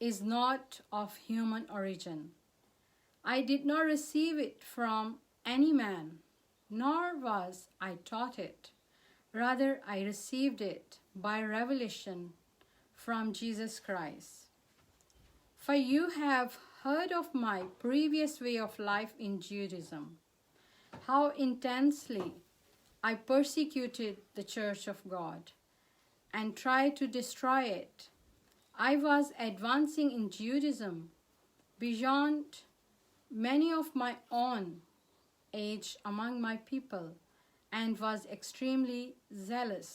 is not of human origin. I did not receive it from any man, nor was I taught it. Rather, I received it by revelation from Jesus Christ. For you have heard of my previous way of life in Judaism, how intensely I persecuted the church of God and tried to destroy it. I was advancing in Judaism beyond many of my own age among my people and was extremely zealous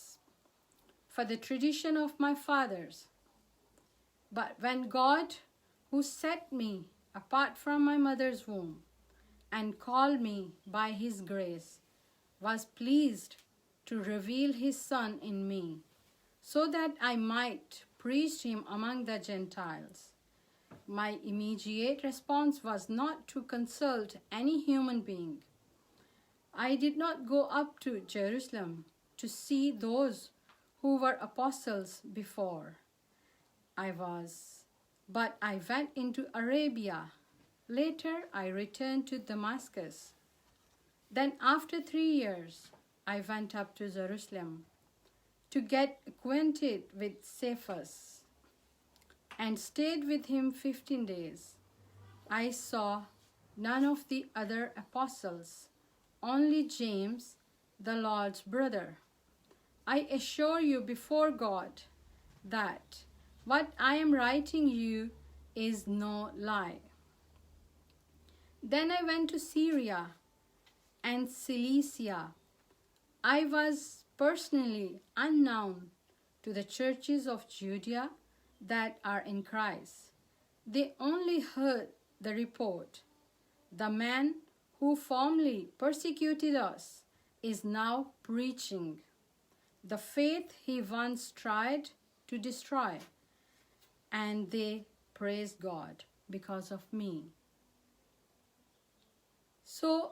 for the tradition of my fathers. But when God, who set me apart from my mother's womb and called me by his grace, was pleased to reveal his Son in me, so that I might preach him among the Gentiles, my immediate response was not to consult any human being. I did not go up to Jerusalem to see those who were apostles before but I went into Arabia. Later I returned to Damascus. Then after 3 years I went up to Jerusalem to get acquainted with Cephas and stayed with him 15 days. I saw none of the other apostles, only James, the Lord's brother. I assure you before God that what I am writing you is no lie. Then I went to Syria and Cilicia. I was personally unknown to the churches of Judea that are in Christ. They only heard the report. The man who formerly persecuted us is now preaching the faith he once tried to destroy, and they praise God because of me. So,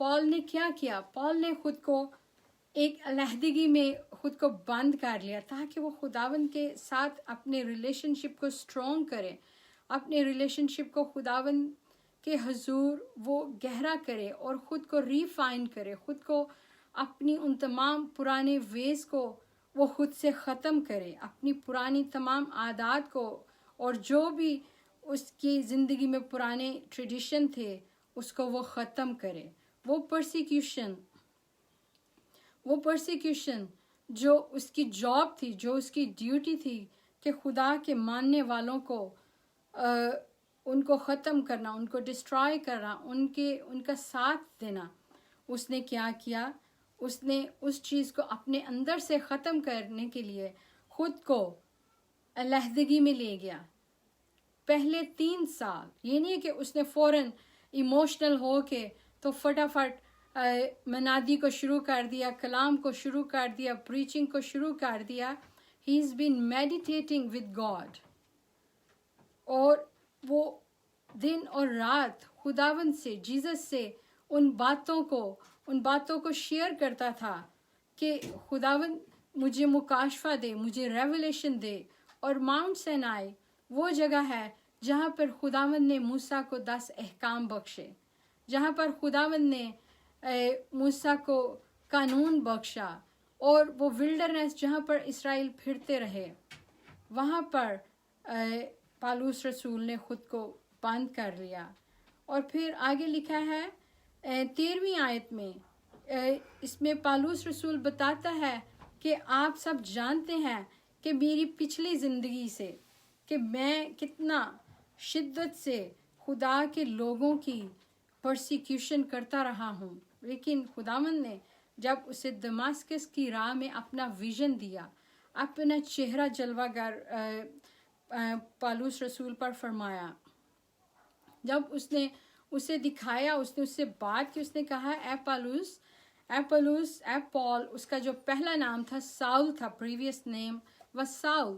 پال نے کیا کیا؟ پال نے خود کو ایک علیحدگی میں خود کو بند کر لیا تاکہ وہ خداوند کے ساتھ اپنے ریلیشن شپ کو سٹرونگ کرے، اپنے ریلیشن شپ کو خداوند کے حضور وہ گہرا کرے اور خود کو ریفائن کرے، خود کو اپنی ان تمام پرانے ویز کو وہ خود سے ختم کرے، اپنی پرانی تمام عادات کو اور جو بھی اس کی زندگی میں پرانے ٹریڈیشن تھے اس کو وہ ختم کرے۔ وہ پرسیکیوشن جو اس کی جاب تھی، جو اس کی ڈیوٹی تھی کہ خدا کے ماننے والوں کو ان کو ختم کرنا، ان کو ڈسٹرائے کرنا، ان کا ساتھ دینا، اس نے کیا کیا؟ اس نے اس چیز کو اپنے اندر سے ختم کرنے کے لیے خود کو علیحدگی میں لے گیا۔ پہلے 3 سال یہ نہیں کہ اس نے فوراً ایموشنل ہو کے تو فٹافٹ منادی کو شروع کر دیا، کلام کو شروع کر دیا، پریچنگ کو شروع کر دیا۔ ہی از بین میڈیٹیٹنگ ود گاڈ، اور وہ دن اور رات خداوند سے، جیزس سے ان باتوں کو شیئر کرتا تھا کہ خداوند مجھے مکاشفہ دے، مجھے ریولیشن دے۔ اور ماؤنٹ سینائی وہ جگہ ہے جہاں پر خداوند نے موسیٰ کو 10 احکام بخشے، جہاں پر خداوند نے موسیٰ کو قانون بخشا، اور وہ ولڈرنیس جہاں پر اسرائیل پھرتے رہے، وہاں پر پالوس رسول نے خود کو بند کر لیا۔ اور پھر آگے لکھا ہے 13ویں آیت میں، اس میں پالوس رسول بتاتا ہے کہ آپ سب جانتے ہیں کہ میری پچھلی زندگی سے کہ میں کتنا شدت سے خدا کے لوگوں کی پرسیکیوشن کرتا رہا ہوں، لیکن خداوند نے جب اسے دماسکس کی راہ میں اپنا ویژن دیا، اپنا چہرہ جلوہ گر پالوس رسول پر فرمایا، جب اس نے اسے دکھایا، اس نے اس سے بات کی، اس نے کہا اے پالوس، اے پال، اس کا جو پہلا نام تھا ساؤل تھا، previous name was Saul.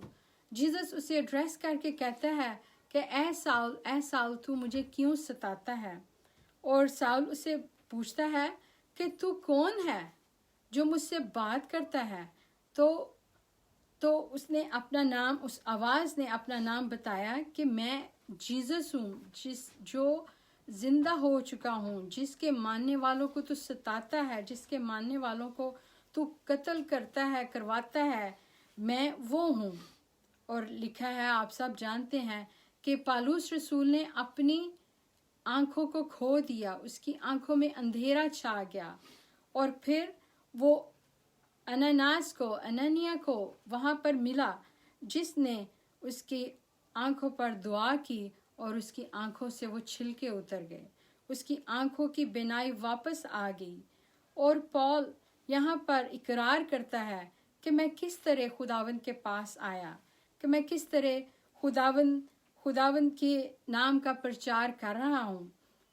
Jesus اسے ایڈریس کر کے کہتا ہے کہ اے ساؤل تو مجھے کیوں ستاتا ہے؟ اور ساؤل اسے پوچھتا ہے کہ تو کون ہے جو مجھ سے بات کرتا ہے؟ تو اس نے اپنا نام، اس آواز نے اپنا نام بتایا کہ میں جیزس ہوں، جو زندہ ہو چکا ہوں، جس کے ماننے والوں کو تو ستاتا ہے، جس کے ماننے والوں کو تو قتل کرواتا ہے، میں وہ ہوں۔ اور لکھا ہے، آپ سب جانتے ہیں کہ پالوس رسول نے اپنی آنکھوں کو کھو دیا، اس کی آنکھوں میں اندھیرا چھا گیا، اور پھر وہ انانیہ کو وہاں پر ملا، جس نے اس کی آنکھوں پر دعا کی اور اس کی آنکھوں سے وہ چھلکے اتر گئے، اس کی آنکھوں کی بینائی واپس آ گئی۔ اور پال یہاں پر اقرار کرتا ہے کہ میں کس طرح خداوند کے پاس آیا، کہ میں کس طرح خداوند کے نام کا پرچار کر رہا ہوں،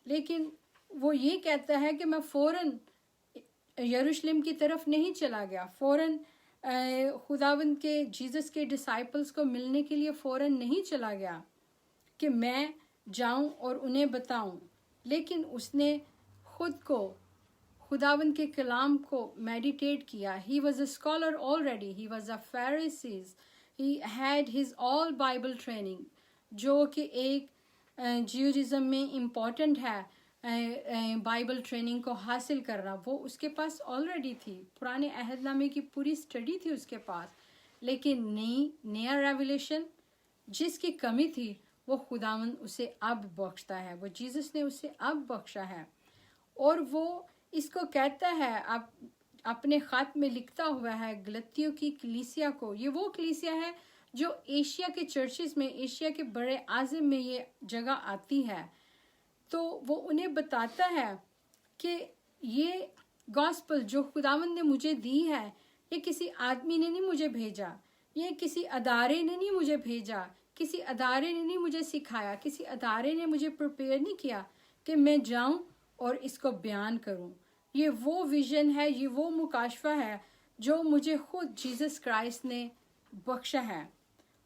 لیکن وہ یہ کہتا ہے کہ میں فوراً یروشلم کی طرف نہیں چلا گیا، فوراً خداوند کے جیزس کے ڈسائپلز کو ملنے کے لیے فوراً نہیں چلا گیا کہ میں جاؤں اور انہیں بتاؤں، لیکن اس نے خود کو خداوند کے کلام کو میڈیٹیٹ کیا۔ He was a scholar already. He was a Pharisee. He had his all Bible training، جو کہ ایک جیوڈزم میں امپورٹنٹ ہے، بائبل ٹریننگ کو حاصل کرنا، وہ اس کے پاس آلریڈی تھی، پرانے عہد نامے کی پوری اسٹڈی تھی اس کے پاس، لیکن نیا ریولیشن جس کی کمی تھی وہ خداوند اسے اب بخشتا ہے، وہ جیزس نے اسے اب بخشا ہے۔ اور وہ اس کو کہتا ہے، اب اپنے خط میں لکھتا ہوا ہے گلتیوں کی کلیسیا کو، یہ وہ کلیسیا ہے جو ایشیا کے چرچز میں، ایشیا کے بڑے اعظم میں یہ جگہ آتی ہے، تو وہ انہیں بتاتا ہے کہ یہ گاسپل جو خداوند نے مجھے دی ہے، یہ کسی آدمی نے نہیں مجھے بھیجا، یہ کسی ادارے نے نہیں مجھے بھیجا، کسی ادارے نے نہیں مجھے سکھایا، کسی ادارے نے مجھے پریپیئر نہیں کیا کہ میں جاؤں اور اس کو بیان کروں۔ یہ وہ ویژن ہے، یہ وہ مکاشفہ ہے جو مجھے خود جیزس کرائسٹ نے بخشا ہے،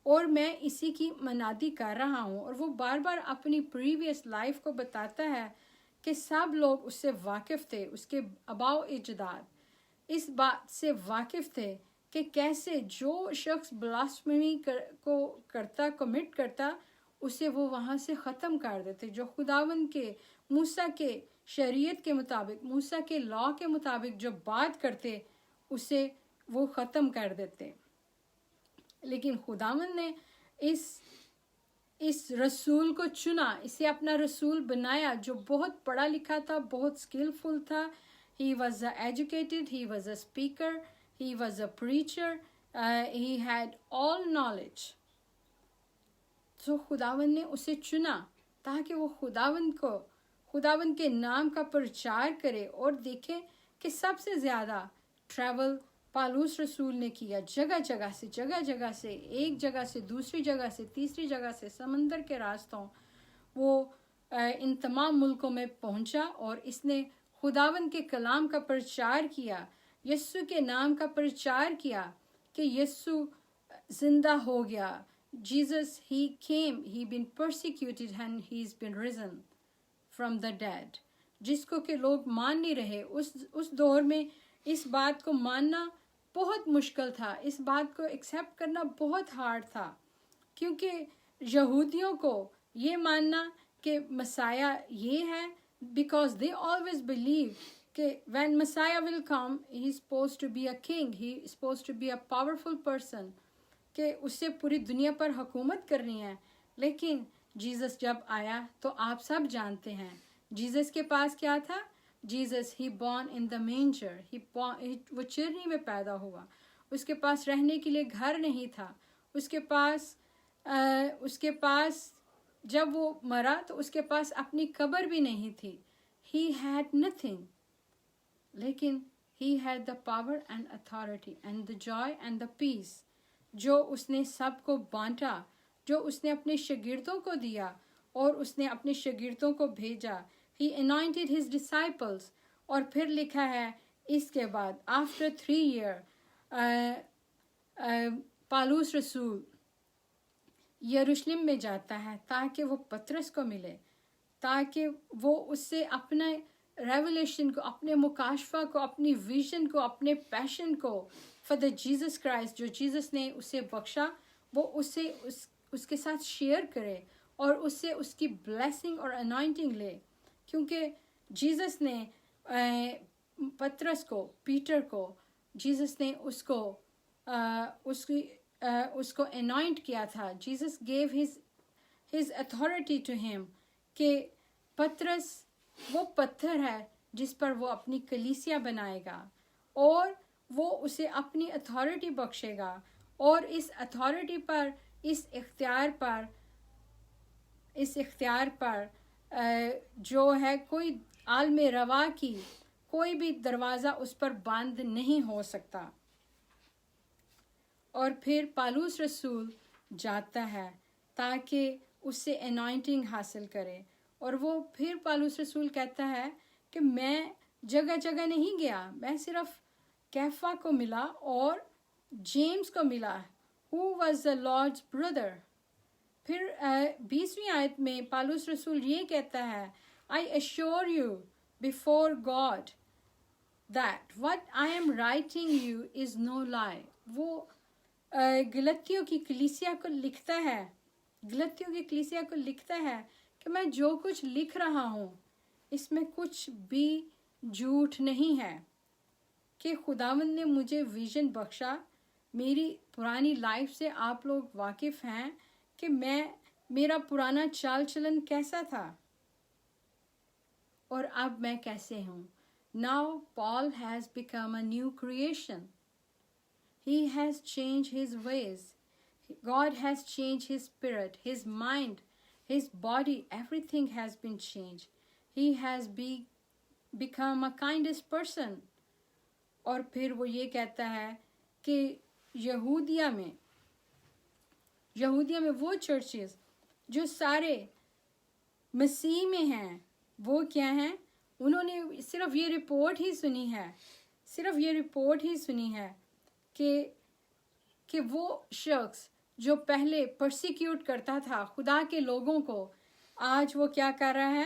اور میں اسی کی منادی کر رہا ہوں۔ اور وہ بار بار اپنی پریویس لائف کو بتاتا ہے کہ سب لوگ اس سے واقف تھے، اس کے آباء اجداد اس بات سے واقف تھے کہ کیسے جو شخص بلاسفمی کو کرتا، کمٹ کرتا، اسے وہ وہاں سے ختم کر دیتے. جو خداوند کے موسیٰ کے شریعت کے مطابق، موسیٰ کے لاء کے مطابق جو بات کرتے اسے وہ ختم کر دیتے. لیکن خداوند نے اس رسول کو چنا، اسے اپنا رسول بنایا جو بہت پڑھا لکھا تھا، بہت اسکلفل تھا. He was educated, he was a speaker, he was a preacher, he had all knowledge. تو خداوند نے اسے چنا تاکہ وہ خداوند کے نام کا پرچار کرے. اور دیکھیں کہ سب سے زیادہ ٹریول پالوس رسول نے کیا، جگہ جگہ سے ایک جگہ سے دوسری جگہ سے تیسری جگہ سے سمندر کے راستوں وہ ان تمام ملکوں میں پہنچا اور اس نے خداوند کے کلام کا پرچار کیا، یسوع کے نام کا پرچار کیا کہ یسوع زندہ ہو گیا. Jesus, he came, he been persecuted and he's been risen from the dead. جس کو کہ لوگ مان نہیں رہے. اس دور میں اس بات کو ماننا بہت مشکل تھا، اس بات کو ایکسیپٹ کرنا بہت ہارڈ تھا، کیونکہ یہودیوں کو یہ ماننا کہ مسیح یہ ہے، because they always believe کہ when Messiah will come, he is supposed to be a king, he is supposed to be a powerful person, کہ اس سے پوری دنیا پر حکومت کرنی ہے. لیکن جیزس جب آیا تو آپ سب جانتے ہیں جیزس کے پاس کیا تھا. Jesus he born in the manger, وہ چرنی میں پیدا ہوا. اس کے پاس رہنے کے لیے گھر نہیں تھا. اس کے پاس جب وہ مرا تو اس کے پاس اپنی قبر بھی نہیں تھی. He had nothing. لیکن he had the power and authority and the joy and the peace جو اس نے سب کو بانٹا، جو اس نے اپنے شاگردوں کو دیا اور اس نے اپنے شاگردوں کو بھیجا. He anointed his disciples. اور پھر لکھا ہے اس کے بعد after 3 years پالوس رسول یروشلم میں جاتا ہے تاکہ وہ پطرس کو ملے، تاکہ وہ اس سے اپنے ریولیشن کو، اپنے مکاشفہ کو، اپنی ویژن کو، اپنے پیشن کو فار دا جیزس کرائسٹ جو جیزس نے اسے بخشا، وہ اسے اس کے ساتھ شیئر کرے اور اس سے اس کی بلیسنگ اور انوائنٹنگ لے. کیونکہ جیزس نے پطرس کو، پیٹر کو، جیزس نے اس کو انوائنٹ کیا تھا. Jesus gave his authority to him کہ پطرس وہ پتھر ہے جس پر وہ اپنی کلیسیا بنائے گا اور وہ اسے اپنی اتھارٹی بخشے گا. اور اس اتھارٹی پر، اس اختیار پر جو ہے کوئی عالم روا کی کوئی بھی دروازہ اس پر بند نہیں ہو سکتا. اور پھر پالوس رسول جاتا ہے تاکہ اس سے انوائنٹنگ حاصل کرے. اور وہ پھر پالوس رسول کہتا ہے کہ میں جگہ جگہ نہیں گیا، میں صرف کیفا کو ملا اور جیمز کو ملا who was the Lord's brother. پھر 20ویں آیت میں پالوس رسول یہ کہتا ہے I assure you before God that what I am writing you is no lie. وہ گلتیوں کی کلیسیا کو لکھتا ہے کہ میں جو کچھ لکھ رہا ہوں اس میں کچھ بھی جھوٹ نہیں ہے، کہ خداوند نے مجھے ویژن بخشا. میری پرانی لائف سے آپ لوگ واقف ہیں کہ میرا پرانا چال چلن کیسا تھا اور اب میں کیسے ہوں. Now Paul has become a new creation. He has changed his ways. God has changed his spirit, his mind, his body, everything has been changed. He has become a kindest person. اور پھر وہ یہ کہتا ہے کہ یہودیہ میں وہ churches جو سارے مسیح میں ہیں وہ کیا ہیں، انہوں نے صرف یہ رپورٹ ہی سنی ہے کہ وہ شخص جو پہلے پرسیکیوٹ کرتا تھا خدا کے لوگوں کو، آج وہ کیا کر رہا ہے،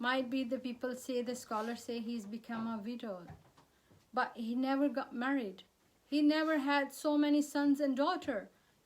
might be the people say, the scholars say he's become a widow, but he never got married, he never had so many sons and daughter,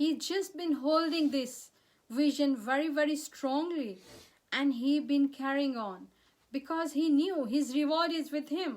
He just been holding this vision very, very strongly, and he been carrying on because he knew his reward is with him.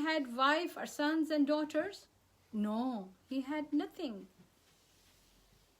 had wife or sons and daughters? No, he had nothing.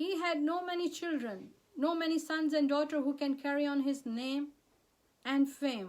He had no many children, no many sons and daughters who can carry on his name and fame,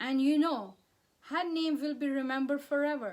And you know, her name will be remembered forever.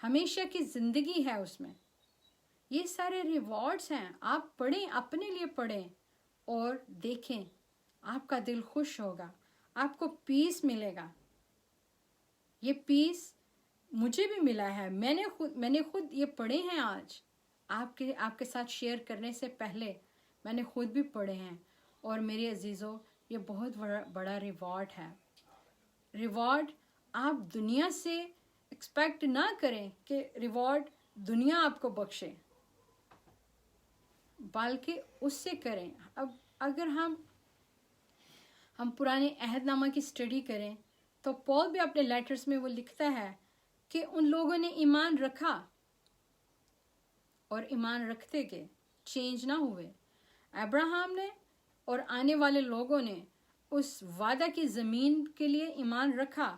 ہمیشہ کی زندگی ہے اس میں. یہ سارے rewards ہیں. آپ پڑھیں, اپنے لیے پڑھیں اور دیکھیں, آپ کا دل خوش ہوگا, آپ کو پیس ملے گا. یہ پیس مجھے بھی ملا ہے. میں نے خود یہ پڑھے ہیں. آج آپ کے ساتھ شیئر کرنے سے پہلے میں نے خود بھی پڑھے ہیں. اور میرے عزیزوں, یہ بہت بڑا ریوارڈ ہے. ریوارڈ آپ دنیا سے ایکسپیکٹ نہ کریں کہ ریوارڈ دنیا آپ کو بخشے, بلکہ اس سے کریں. اب اگر ہم پرانے عہد نامہ کی اسٹڈی کریں تو پال بھی اپنے لیٹرز میں وہ لکھتا ہے کہ ان لوگوں نے ایمان رکھا اور ایمان رکھتے گئے, چینج نہ ہوئے. ابراہم نے اور آنے والے لوگوں نے اس وعدہ کی زمین کے لیے ایمان رکھا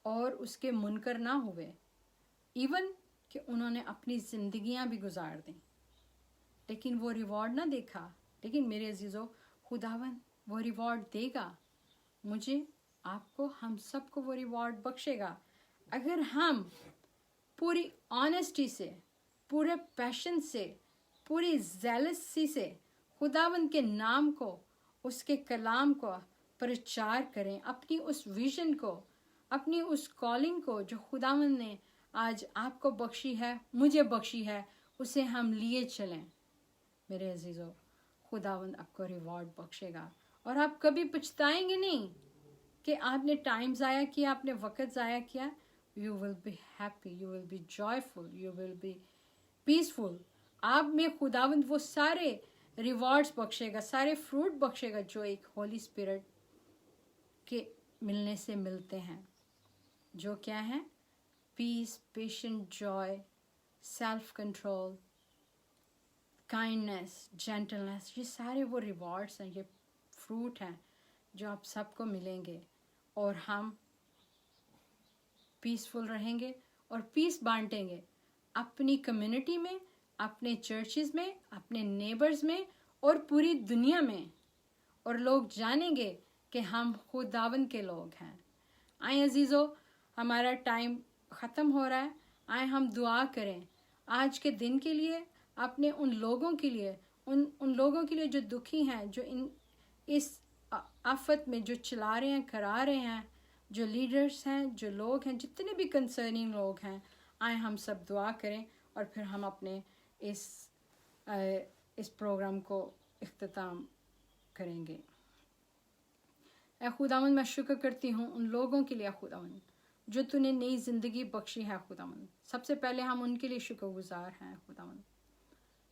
اور اس کے منکر نہ ہوئے, ایون کہ انہوں نے اپنی زندگیاں بھی گزار دیں, لیکن وہ ریوارڈ نہ دیکھا. لیکن میرے عزیزوں, خداوند وہ ریوارڈ دے گا. مجھے, آپ کو, ہم سب کو وہ ریوارڈ بخشے گا اگر ہم پوری آنیسٹی سے, پورے پیشن سے, پوری زیلسی سے خداوند کے نام کو, اس کے کلام کو پرچار کریں. اپنی اس ویژن کو, اپنی اس کالنگ کو جو خداوند نے آج آپ کو بخشی ہے, مجھے بخشی ہے, اسے ہم لیے چلیں. میرے عزیزو, خداوند آپ کو ریوارڈ بخشے گا اور آپ کبھی پچھتائیں گے نہیں کہ آپ نے ٹائم ضائع کیا, آپ نے وقت ضائع کیا. You will be happy, you will be joyful, you will be peaceful. آپ میں خداوند وہ سارے ریوارڈز بخشے گا, سارے فروٹ بخشے گا جو ایک ہولی اسپرٹ کے ملنے سے ملتے ہیں. جو کیا ہیں؟ Peace, patient, joy, self control, kindness, gentleness. یہ سارے وہ ریوارڈز ہیں, یہ فروٹ ہیں جو آپ سب کو ملیں گے. اور ہم پیسفل رہیں گے اور پیس بانٹیں گے اپنی کمیونٹی میں, اپنے چرچز میں, اپنے نیبرز میں اور پوری دنیا میں. اور لوگ جانیں گے کہ ہم خداوند کے لوگ ہیں. آئیں عزیزو, ہمارا ٹائم ختم ہو رہا ہے. آئیں ہم دعا کریں آج کے دن کے لیے, اپنے ان لوگوں کے لیے, ان لوگوں کے لیے جو دکھی ہیں, جو اس آفت میں جو چلا رہے ہیں, کرا رہے ہیں, جو لیڈرز ہیں, جو لوگ ہیں, جتنے بھی کنسرننگ لوگ ہیں. آئیں ہم سب دعا کریں اور پھر ہم اپنے اس پروگرام کو اختتام کریں گے. اے خداوند, میں شکر کرتی ہوں ان لوگوں کے لیے خداوند جو تو نے نئی زندگی بخشی ہے خداوند. سب سے پہلے ہم ان کے لیے شکر گزار ہیں خداوند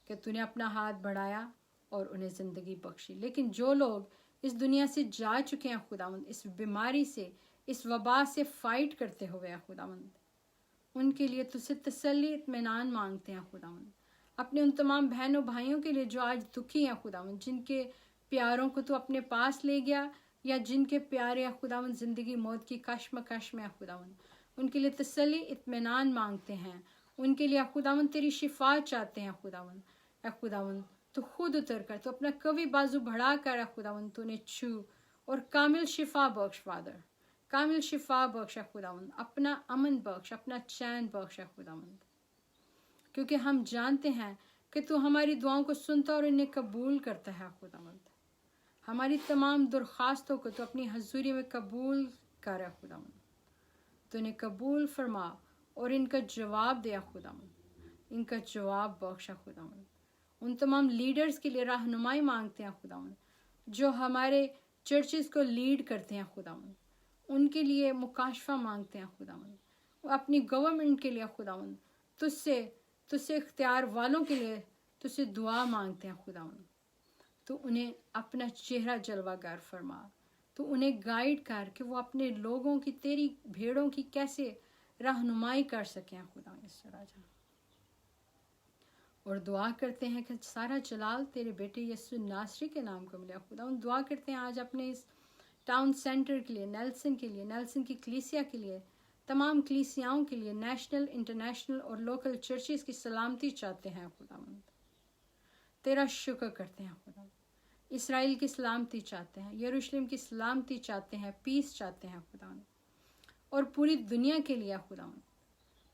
کہ تو نے اپنا ہاتھ بڑھایا اور انہیں زندگی بخشی. لیکن جو لوگ اس دنیا سے جا چکے ہیں خداوند, اس بیماری سے, اس وبا سے فائٹ کرتے ہوئے خداوند, ان کے لیے تجھ سے تسلی, اطمینان مانگتے ہیں خداوند. اپنے ان تمام بہنوں بھائیوں کے لیے جو آج دکھی ہیں خداوند, جن کے پیاروں کو تو اپنے پاس لے گیا یا جن کے پیارے خداوند زندگی موت کی کشمکش میں خداوند, ان کے لیے تسلی, اطمینان مانگتے ہیں. ان کے لیے خداوند تیری شفا چاہتے ہیں خداوند. اے خداوند, تو خود اتر کر, تو اپنا قوی بازو بڑھا کر اے خداوند تو نے چھو اور کامل شفا بخش فادر, کامل شفا بخش خداوند. اپنا امن بخش, اپنا چین بخش خداوند, کیونکہ ہم جانتے ہیں کہ تو ہماری دعاؤں کو سنتا اور انہیں قبول کرتا ہے خداوند. ہماری تمام درخواستوں کو تو اپنی حضوری میں قبول کر خداوند. تو انہیں قبول فرما اور ان کا جواب دیا خداوند, ان کا جواب بخشا خداوند. ان تمام لیڈرز کے لیے رہنمائی مانگتے ہیں خداوند جو ہمارے چرچز کو لیڈ کرتے ہیں خداوند. ان کے لیے مکاشفہ مانگتے ہیں خداوند. اپنی گورنمنٹ کے لیے خداوند تجھ سے اختیار والوں کے لیے تجھ سے دعا مانگتے ہیں خداوند. تو انہیں اپنا چہرہ جلوہ گر فرما, تو انہیں گائیڈ کر کہ وہ اپنے لوگوں کی, تیری بھیڑوں کی کیسے رہنمائی کر سکیں خدا اس راجا. اور دعا کرتے ہیں کہ سارا جلال تیرے بیٹے یسوع ناصری کے نام کو ملے خدا. دعا کرتے ہیں آج اپنے اس ٹاؤن سینٹر کے لیے, نیلسن کے لیے, نیلسن کی کلیسیا کے لیے, تمام کلیسیاؤں کے لیے, نیشنل, انٹرنیشنل اور لوکل چرچز کی سلامتی چاہتے ہیں خداوند. تیرا شکر کرتے ہیں خدا. اسرائیل کی سلامتی چاہتے ہیں, یروشلم کی سلامتی چاہتے ہیں, پیس چاہتے ہیں خداوند. اور پوری دنیا کے لیے خداوند,